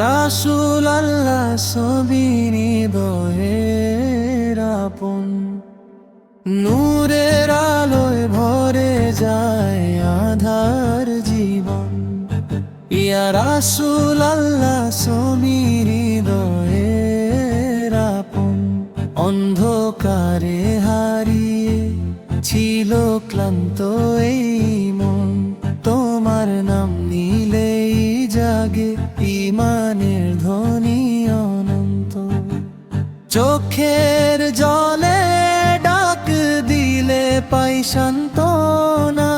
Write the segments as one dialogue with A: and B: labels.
A: রাসূলুল্লাহ সবির হৃদয়ের আপন, নূরের আলোয় ভরে যায় আধার জীবন। ইয়া রাসূলুল্লাহ সবির হৃদয়ের আপন, অন্ধকারে হারিয়ে ছিল ক্লান্ত এই মন, তোমার নাম নিলেই জাগে ঈমানের ধ্বনি অনন্ত। চোখের জলে ডাক দিলে পাই সান্ত্বনা,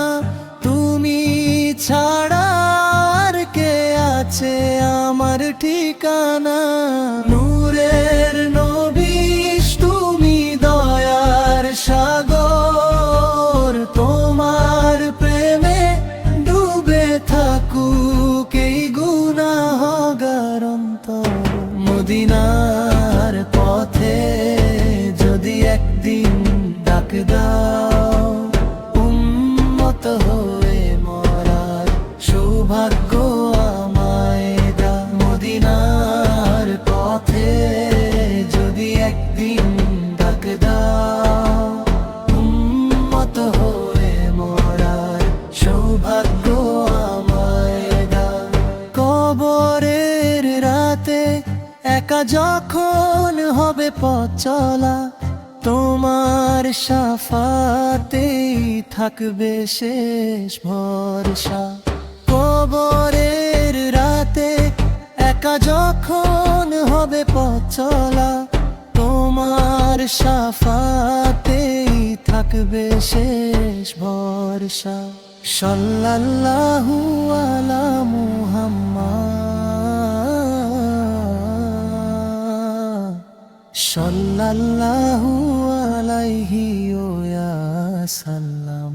A: তুমি ছাড়া আর কে আছে আমার ঠিকানা। নূরের নবী তুমি দয়ার সাগর, তোমার প্রেমে ডুবে থাকুক এই গুনাহগার অন্তর। মদিনার পথে যদি একদিন ডাক দাও, উম্মত হয়ে মরার সৌভাগ্য আমায় দাও। মদিনার পথে যদি একদিন ডাক দাও, উম্মত হয়ে মরার সৌভাগ্য আমায় দাও। কবরের রাতে একা যখন হবে পথ চলা, তোমার শাফাতেই থাকবে শেষ ভরসা। কবরের রাতে একা যখন হবে পথ চলা, তোমার শাফাতেই থাকবে শেষ ভরসা। সাল্লাল্লাহু আলা মুহাম্মাদ, সাল্লাল্লাহু আলাইহি ওয়া সাল্লাম।